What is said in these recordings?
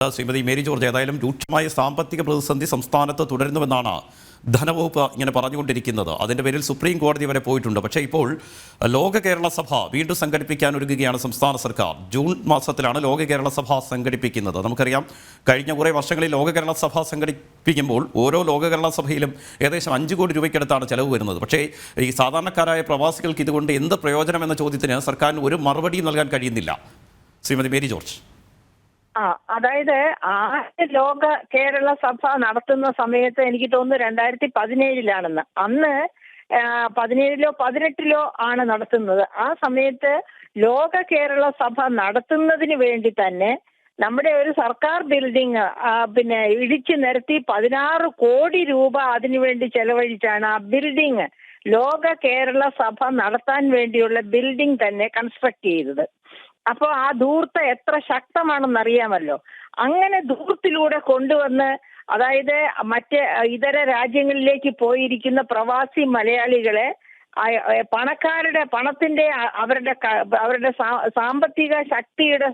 Shrimati Mary George, ഏതായാലും രൂക്ഷമായ സാമ്പത്തിക പ്രതിസന്ധി സംസ്ഥാനത്ത് തുടരുന്നുവെന്നാണ് ധനവകുപ്പ് ഇങ്ങനെ പറഞ്ഞുകൊണ്ടിരിക്കുന്നത്. അതിൻ്റെ പേരിൽ സുപ്രീം കോടതി വരെ പോയിട്ടുണ്ട്. പക്ഷേ ഇപ്പോൾ ലോക കേരള സഭ വീണ്ടും സംഘടിപ്പിക്കാൻ ഒരുങ്ങുകയാണ് സംസ്ഥാന സർക്കാർ. ജൂൺ മാസത്തിലാണ് ലോക കേരള സഭ സംഘടിപ്പിക്കുന്നത്. നമുക്കറിയാം, കഴിഞ്ഞ കുറേ വർഷങ്ങളിൽ ലോക കേരള സഭ സംഘടിപ്പിക്കുമ്പോൾ ഓരോ ലോക കേരള സഭയിലും ഏകദേശം 5 കോടി രൂപയ്ക്കടുത്താണ് ചെലവ് വരുന്നത്. പക്ഷേ ഈ സാധാരണക്കാരായ പ്രവാസികൾക്ക് ഇതുകൊണ്ട് എന്ത് പ്രയോജനം എന്ന ചോദ്യത്തിന് സർക്കാരിന് ഒരു മറുപടിയും നൽകാൻ കഴിയുന്നില്ല. ശ്രീമതി മേരി ജോർജ്, അതായത് ലോക കേരള സഭ നടത്തുന്ന സമയത്ത് എനിക്ക് തോന്നുന്നു 2017 അന്ന് 17 18 ആണ് നടത്തുന്നത്. ആ സമയത്ത് ലോക കേരള സഭ നടത്തുന്നതിന് വേണ്ടി തന്നെ നമ്മുടെ ഒരു സർക്കാർ ബിൽഡിംഗ് ഇടിച്ചു നിരത്തി 16 കോടി രൂപ അതിനുവേണ്ടി ചെലവഴിച്ചാണ് ആ ബിൽഡിംഗ്, ലോക കേരള സഭ നടത്താൻ വേണ്ടിയുള്ള ബിൽഡിംഗ് തന്നെ കൺസ്ട്രക്ട് ചെയ്തത്. അപ്പൊ ആ ധൂർത്ത് എത്ര ശക്തമാണെന്നറിയാമല്ലോ. അങ്ങനെ ധൂർത്തിലൂടെ കൊണ്ടുവന്ന്, അതായത് ഇതര രാജ്യങ്ങളിലേക്ക് പോയിരിക്കുന്ന പ്രവാസി മലയാളികളെ പണക്കാരുടെ പണത്തിന്റെ അവരുടെ സാമ്പത്തിക ശക്തിയുടെ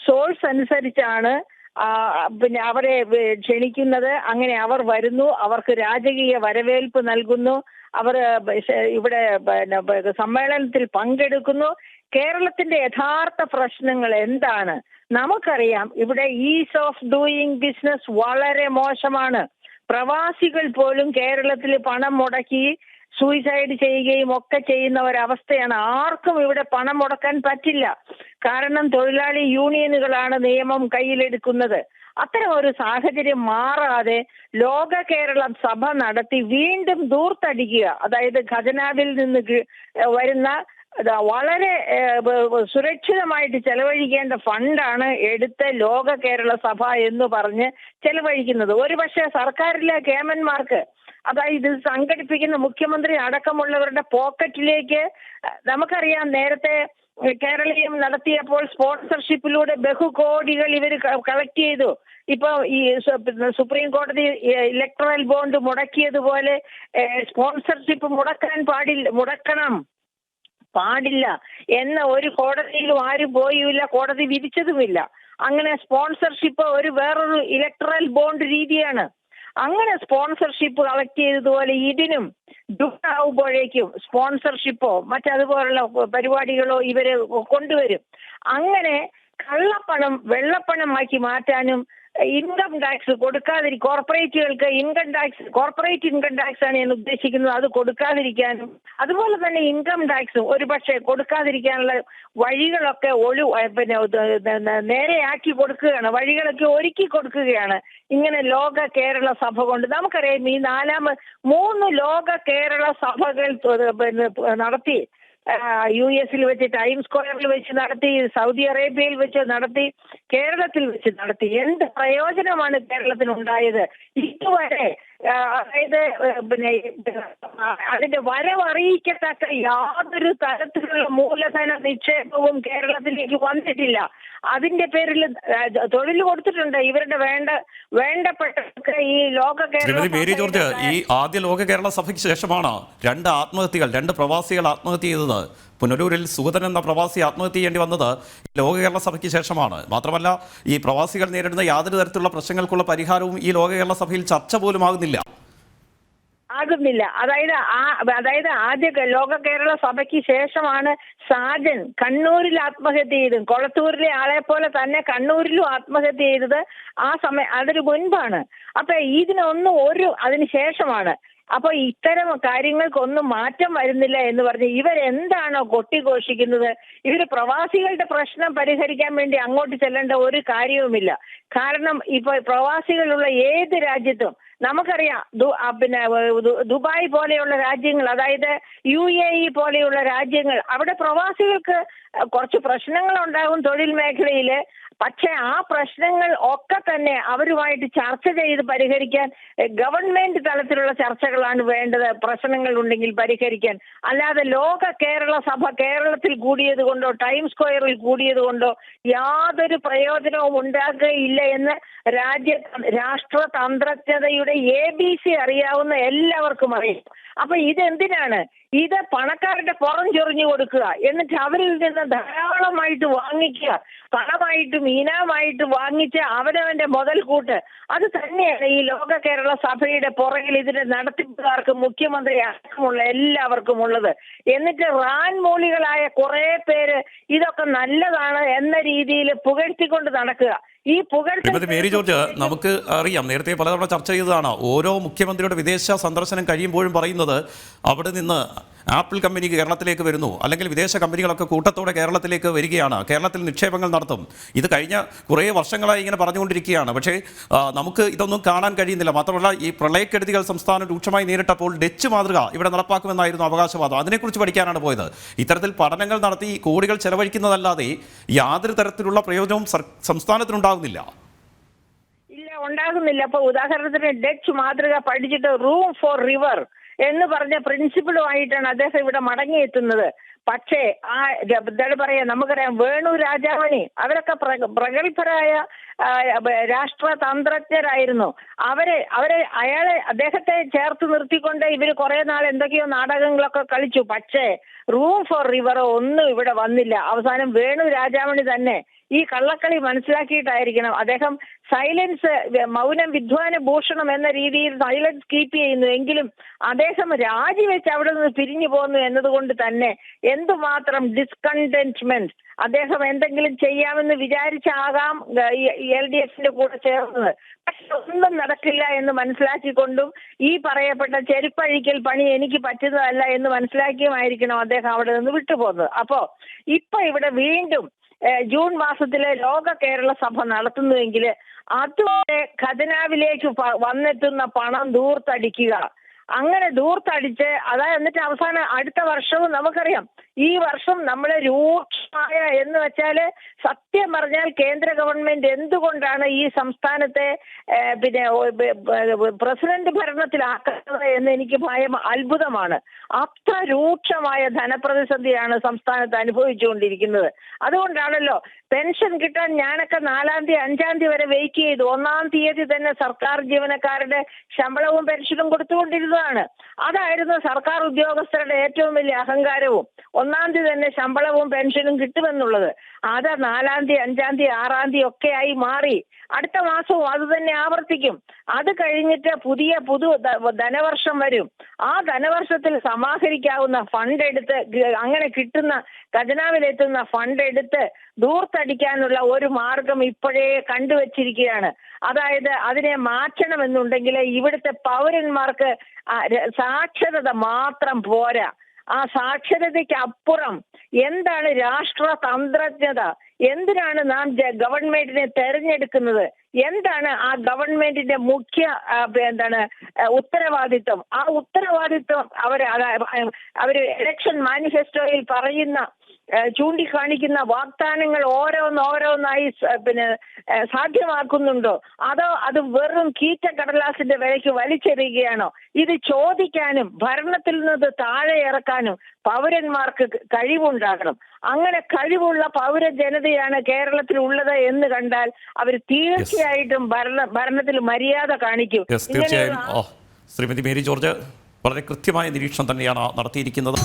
സോഴ്സ് അനുസരിച്ചാണ് അവരെ ക്ഷണിക്കുന്നത്. അങ്ങനെ അവർ വരുന്നു, അവർക്ക് രാജകീയ വരവേൽപ്പ് നൽകുന്നു, അവർ ഇവിടെ സമ്മേളനത്തിൽ പങ്കെടുക്കുന്നു. കേരളത്തിന്റെ യഥാർത്ഥ പ്രശ്നങ്ങൾ എന്താണ് നമുക്കറിയാം. ഇവിടെ ഈസ് ഓഫ് ഡൂയിങ് ബിസിനസ് വളരെ മോശമാണ്. പ്രവാസികൾ പോലും കേരളത്തിൽ പണം മുടക്കി സൂയിസൈഡ് ചെയ്യുകയും ഒക്കെ ചെയ്യുന്ന ഒരവസ്ഥയാണ്. ആർക്കും ഇവിടെ പണം മുടക്കാൻ പറ്റില്ല. കാരണം തൊഴിലാളി യൂണിയനുകളാണ് നിയമം കയ്യിലെടുക്കുന്നത്. അത്തരം ഒരു സാഹചര്യം മാറാതെ ലോക കേരളം സഭ നടത്തി വീണ്ടും ധൂർത്തടിക്കുക, അതായത് ഖജനാവിൽ നിന്ന് വരുന്ന വളരെ സുരക്ഷിതമായിട്ട് ചെലവഴിക്കേണ്ട ഫണ്ടാണ് എടുത്ത് ലോക കേരള സഭ എന്ന് പറഞ്ഞ് ചെലവഴിക്കുന്നത്. ഒരുപക്ഷെ സർക്കാരിലെ കേമന്മാർക്ക്, അതായത് ഇത് സംഘടിപ്പിക്കുന്ന മുഖ്യമന്ത്രി അടക്കമുള്ളവരുടെ പോക്കറ്റിലേക്ക്, നമുക്കറിയാം നേരത്തെ കേരളീയം നടത്തിയപ്പോൾ സ്പോൺസർഷിപ്പിലൂടെ ബഹുകോടികൾ ഇവർ കളക്ട് ചെയ്തു. ഇപ്പൊ ഈ സുപ്രീം കോടതി ഇലക്ട്രൽ ബോണ്ട് മുടക്കിയതുപോലെ സ്പോൺസർഷിപ്പ് മുടക്കണം പാടില്ല എന്ന ഒരു കോടതിയിലും ആരും പോയില്ല, കോടതി വിധിച്ചതുമില്ല. അങ്ങനെ സ്പോൺസർഷിപ്പ് വേറൊരു ഇലക്ട്രൽ ബോണ്ട് രീതിയാണ്. അങ്ങനെ സ്പോൺസർഷിപ്പ് കളക്ട് ചെയ്തതുപോലെ ഇതിനും ഡ്യൂട്ടാവുമ്പോഴേക്കും സ്പോൺസർഷിപ്പോ മറ്റതുപോലുള്ള പരിപാടികളോ ഇവര് കൊണ്ടുവരും. അങ്ങനെ കള്ളപ്പണം വെള്ളപ്പണമാക്കി മാറ്റാനും ഇൻകം ടാക്സ് കോർപ്പറേറ്റുകൾക്ക് കോർപ്പറേറ്റ് ഇൻകം ടാക്സ് ആണ് ഞാൻ ഉദ്ദേശിക്കുന്നത്, അത് കൊടുക്കാതിരിക്കാനും, അതുപോലെ തന്നെ ഇൻകം ടാക്സും ഒരുപക്ഷെ കൊടുക്കാതിരിക്കാനുള്ള വഴികളൊക്കെ നേരെയാക്കി കൊടുക്കുകയാണ്, വഴികളൊക്കെ ഒരുക്കി കൊടുക്കുകയാണ് ഇങ്ങനെ ലോക കേരള സഭ കൊണ്ട്. നമുക്കറിയാം ഈ 3 ലോക കേരള സഭകൾ നടത്തി. US വെച്ച്, ടൈം സ്ക്വയറിൽ വെച്ച് നടത്തി, സൗദി അറേബ്യയിൽ വെച്ച് നടത്തി, കേരളത്തിൽ വെച്ച് നടത്തി. എന്ത് പ്രയോജനമാണ് കേരളത്തിനുണ്ടായത് ഇതുവരെ? അതായത് അതിന്റെ വരവറിയിക്കത്തക്ക യാതൊരു തരത്തിലുള്ള മൂലധന നിക്ഷേപവും കേരളത്തിലേക്ക് വന്നിട്ടില്ല. അതിന്റെ പേരിൽ തൊഴിൽ കൊടുത്തിട്ടുണ്ട് ഇവരുടെ വേണ്ടപ്പെട്ട ഈ ലോക കേരള. മേരി ജോർജ്, ഈ ആദ്യ ലോക കേരള സഭയ്ക്ക് ശേഷമാണ് 2 പ്രവാസികൾ ആത്മഹത്യ ചെയ്തത്. പുനലൂരിൽ സുഗതൻ എന്ന പ്രവാസി ആത്മഹത്യ ചെയ്യേണ്ടി വന്നത് ലോക കേരള സഭയ്ക്ക് ശേഷമാണ്. മാത്രമല്ല, ഈ പ്രവാസികൾ നേരിടുന്ന യാതൊരു തരത്തിലുള്ള പ്രശ്നങ്ങൾക്കുള്ള പരിഹാരവും ഈ ലോക കേരള സഭയിൽ ചർച്ച പോലും ആകുന്നില്ല. അതായത് ആദ്യ ലോക കേരള സഭയ്ക്ക് ശേഷമാണ് സാജൻ കണ്ണൂരിൽ ആത്മഹത്യ ചെയ്തത്. കൊളത്തൂരിലെ ആളെ പോലെ തന്നെ കണ്ണൂരിലും ആത്മഹത്യ ചെയ്തത് ആ സമയം, അതൊരു മുൻപാണ്. അപ്പൊ അതിന് ശേഷമാണ്. അപ്പൊ ഇത്തരം കാര്യങ്ങൾക്കൊന്നും മാറ്റം വരുന്നില്ല എന്ന് പറഞ്ഞ് ഇവരെന്താണോ കൊട്ടിഘോഷിക്കുന്നത്? ഇവര് പ്രവാസികളുടെ പ്രശ്നം പരിഹരിക്കാൻ വേണ്ടി അങ്ങോട്ട് ചെല്ലേണ്ട ഒരു കാര്യവുമില്ല. കാരണം ഇപ്പൊ പ്രവാസികളുള്ള ഏത് രാജ്യത്തും നമുക്കറിയാം, ദുബായ് പോലെയുള്ള രാജ്യങ്ങൾ, അതായത് UAE പോലെയുള്ള രാജ്യങ്ങൾ, അവിടെ പ്രവാസികൾക്ക് കുറച്ച് പ്രശ്നങ്ങൾ ഉണ്ടാകും തൊഴിൽ മേഖലയില്. പക്ഷെ ആ പ്രശ്നങ്ങൾ ഒക്കെ തന്നെ അവരുമായിട്ട് ചർച്ച ചെയ്ത് പരിഹരിക്കാൻ ഗവൺമെന്റ് തലത്തിലുള്ള ചർച്ചകളാണ് വേണ്ടത്. പ്രശ്നങ്ങൾ ഉണ്ടെങ്കിൽ പരിഹരിക്കാൻ, അല്ലാതെ ലോക കേരള സഭ കേരളത്തിൽ കൂടിയത് കൊണ്ടോ ടൈം സ്ക്വയറിൽ കൂടിയത് കൊണ്ടോ യാതൊരു പ്രയോജനവും ഉണ്ടാകുകയില്ല എന്ന് രാഷ്ട്രതന്ത്രജ്ഞതയുടെ ABC അറിയാവുന്ന എല്ലാവർക്കും അറിയാം. അപ്പൊ ഇതെന്തിനാണ്? ഇത് പണക്കാരുടെ പുറം ചൊറിഞ്ഞു കൊടുക്കുക, എന്നിട്ട് അവരിൽ നിന്ന് ധാരാളമായിട്ട് വാങ്ങിക്കുക, പണമായിട്ടും ഇനാമായിട്ട് വാങ്ങിച്ച് അവനവന്റെ മുതൽക്കൂട്ട് അത് തന്നെയാണ് ഈ ലോക കേരള സഭയുടെ പുറകിൽ ഇതിന്റെ നടത്തിപ്പുകാർക്കും മുഖ്യമന്ത്രി അടക്കമുള്ള എല്ലാവർക്കും ഉള്ളത്. എന്നിട്ട് റാൻമൂളികളായ കുറെ പേര് ഇതൊക്കെ നല്ലതാണ് എന്ന രീതിയിൽ പുകഴ്ത്തിക്കൊണ്ട് നടക്കുക. ഈ ശ്രീമതി മേരി ജോർജ്, നമുക്ക് അറിയാം, നേരത്തെ പലതവണ ചർച്ച ചെയ്തതാണ്, ഓരോ മുഖ്യമന്ത്രിയുടെ വിദേശ സന്ദർശനം കഴിയുമ്പോഴും പറയുന്നത് അവിടെ നിന്ന് ആപ്പിൾ കമ്പനി കേരളത്തിലേക്ക് വരുന്നു, അല്ലെങ്കിൽ വിദേശ കമ്പനികളൊക്കെ കൂട്ടത്തോടെ കേരളത്തിലേക്ക് വരികയാണ്, കേരളത്തിൽ നിക്ഷേപങ്ങൾ നടത്തും. ഇത് കഴിഞ്ഞ കുറേ വർഷങ്ങളായി ഇങ്ങനെ പറഞ്ഞുകൊണ്ടിരിക്കുകയാണ്. പക്ഷേ നമുക്ക് ഇതൊന്നും കാണാൻ കഴിയുന്നില്ല. മാത്രമല്ല, ഈ പ്രളയക്കെടുതികൾ സംസ്ഥാനം രൂക്ഷമായി നേരിട്ടപ്പോൾ ഡച്ച് മാതൃക ഇവിടെ നടപ്പാക്കുമെന്നായിരുന്നു അവകാശവാദം. അതിനെക്കുറിച്ച് പഠിക്കാനാണ് പോയത്. ഇത്തരത്തിൽ പഠനങ്ങൾ നടത്തി കോടികൾ ചെലവഴിക്കുന്നതല്ലാതെ യാതൊരു തരത്തിലുള്ള പ്രയോജനവും സംസ്ഥാനത്തിനുണ്ടാകുന്നില്ല. ഇല്ല, ഉണ്ടാകുന്നില്ല. അപ്പൊ ഉദാഹരണത്തിന് ഡച്ച് മാതൃക പഠിച്ചിട്ട് റൂം ഫോർ റിവർ എന്ന് പറഞ്ഞ പ്രിൻസിപ്പിളുമായിട്ടാണ് അദ്ദേഹം ഇവിടെ മടങ്ങിയെത്തുന്നത്. പക്ഷേ എന്താണ് പറയാ, നമുക്കറിയാം വേണു രാജാമണി അവരൊക്കെ പ്രഗത്ഭരായ രാഷ്ട്രതന്ത്രജ്ഞരായിരുന്നു. അദ്ദേഹത്തെ ചേർത്ത് നിർത്തിക്കൊണ്ട് ഇവര് കുറെ നാൾ എന്തൊക്കെയോ നാടകങ്ങളൊക്കെ കളിച്ചു. പക്ഷേ റൂം ഫോർ റിവർ ഒന്നും ഇവിടെ വന്നില്ല. അവസാനം വേണു രാജാമണി തന്നെ ഈ കള്ളക്കളി മനസ്സിലാക്കിയിട്ടായിരിക്കണം അദ്ദേഹം സൈലൻസ്, മൗനം വിദ്വാന ഭൂഷണം എന്ന രീതിയിൽ സൈലൻസ് കീപ്പ് ചെയ്യുന്നു. എങ്കിലും അദ്ദേഹം രാജിവെച്ച് അവിടെ നിന്ന് പിരിഞ്ഞു പോന്നു എന്നതുകൊണ്ട് തന്നെ എന്തുമാത്രം ഡിസ്കണ്ടന്റ്മെന്റ്. അദ്ദേഹം എന്തെങ്കിലും ചെയ്യാമെന്ന് വിചാരിച്ചാകാം LDFന്റെ കൂടെ ചേർന്നത്. പക്ഷെ ഒന്നും നടക്കില്ല എന്ന് മനസ്സിലാക്കിക്കൊണ്ടും ഈ പറയപ്പെട്ട ചെരുപ്പഴിക്കൽ പണി എനിക്ക് പറ്റുന്നതല്ല എന്ന് മനസ്സിലാക്കിയുമായിരിക്കണം അദ്ദേഹം അവിടെ നിന്ന് വിട്ടുപോകുന്നത്. അപ്പോ ഇപ്പൊ ഇവിടെ വീണ്ടും ജൂൺ മാസത്തിലെ ലോക കേരള സഭ നടത്തുന്നുവെങ്കിൽ അതുവരെ ഖജനാവിലേക്ക് വന്നെത്തുന്ന പണം ധൂർത്തടിക്കുക. അങ്ങനെ ധൂർത്തടിച്ച് എന്നിട്ട് അവസാനം അടുത്ത വർഷവും നമുക്കറിയാം, ഈ വർഷം നമ്മളെ രൂക്ഷമായ എന്ന് വെച്ചാല് സത്യം പറഞ്ഞാൽ കേന്ദ്ര ഗവൺമെന്റ് എന്തുകൊണ്ടാണ് ഈ സംസ്ഥാനത്തെ പ്രസിഡന്റ് ഭരണത്തിലാക്കുന്നത് എന്ന് എനിക്ക് അത്ഭുതമാണ്. അത്ര രൂക്ഷമായ ധനപ്രതിസന്ധിയാണ് സംസ്ഥാനത്ത് അനുഭവിച്ചുകൊണ്ടിരിക്കുന്നത്. അതുകൊണ്ടാണല്ലോ പെൻഷൻ കിട്ടാൻ ഞാനൊക്കെ 4-ാം തീയതി 5-ാം തീയതി വരെ വെയിറ്റ് ചെയ്തു. 1-ാം തീയതി തന്നെ സർക്കാർ ജീവനക്കാരുടെ ശമ്പളവും പെൻഷനും കൊടുത്തുകൊണ്ടിരുന്നതാണ്. അതായിരുന്നു സർക്കാർ ഉദ്യോഗസ്ഥരുടെ ഏറ്റവും വലിയ അഹങ്കാരവും. 1-ാം തീയതി തന്നെ ശമ്പളവും പെൻഷനും കിട്ടുമെന്നുള്ളത്. അത് 4-ാം തീയതി 5-ാം തീയതി 6-ാം തീയതി ഒക്കെ ആയി മാറി. അടുത്ത മാസവും അത് തന്നെ ആവർത്തിക്കും. അത് കഴിഞ്ഞിട്ട് പുതു ധനവർഷം വരും. ആ ധനവർഷത്തിൽ സമാഹരിക്കാവുന്ന ഫണ്ട് എടുത്ത്, അങ്ങനെ കിട്ടുന്ന ഖജനാവിലെത്തുന്ന ഫണ്ട് എടുത്ത് ധൂർത്തടിക്കാനുള്ള ഒരു മാർഗം ഇപ്പോഴേ കണ്ടുവച്ചിരിക്കുകയാണ്. അതായത് അതിനെ മാറ്റണമെന്നുണ്ടെങ്കിൽ ഇവിടുത്തെ പൗരന്മാർക്ക് സാക്ഷരത മാത്രം പോരാ. ആ സാക്ഷരതയ്ക്ക് അപ്പുറം എന്താണ് രാഷ്ട്രതന്ത്രജ്ഞത, എന്തിനാണ് നാം ഗവൺമെന്റിനെ തെരഞ്ഞെടുക്കുന്നത്, എന്താണ് ആ ഗവൺമെന്റിന്റെ മുഖ്യ ഉത്തരവാദിത്വം. ആ ഉത്തരവാദിത്വം അവര് ഇലക്ഷൻ മാനിഫെസ്റ്റോയിൽ പറയുന്ന ചൂണ്ടിക്കാണിക്കുന്ന വാഗ്ദാനങ്ങൾ ഓരോന്നായി സാധ്യമാക്കുന്നുണ്ടോ, അതോ അത് വെറും കീറ്റക്കടലാസിന്റെ വിലയ്ക്ക് വലിച്ചെറിയുകയാണോ? ഇത് ചോദിക്കാനും ഭരണത്തിൽ നിന്ന് താഴെ ഇറക്കാനും പൗരന്മാർക്ക് കഴിവുണ്ടാകണം. അങ്ങനെ കഴിവുള്ള പൗരജനതയാണ് കേരളത്തിൽ ഉള്ളത് എന്ന് കണ്ടാൽ അവർ തീർച്ചയായിട്ടും ഭരണത്തിൽ മര്യാദ കാണിക്കും. തീർച്ചയായും ശ്രീമതി മേരി ജോർജ് വളരെ കൃത്യമായ നിരീക്ഷണം തന്നെയാണ് നടത്തിയിരിക്കുന്നത്.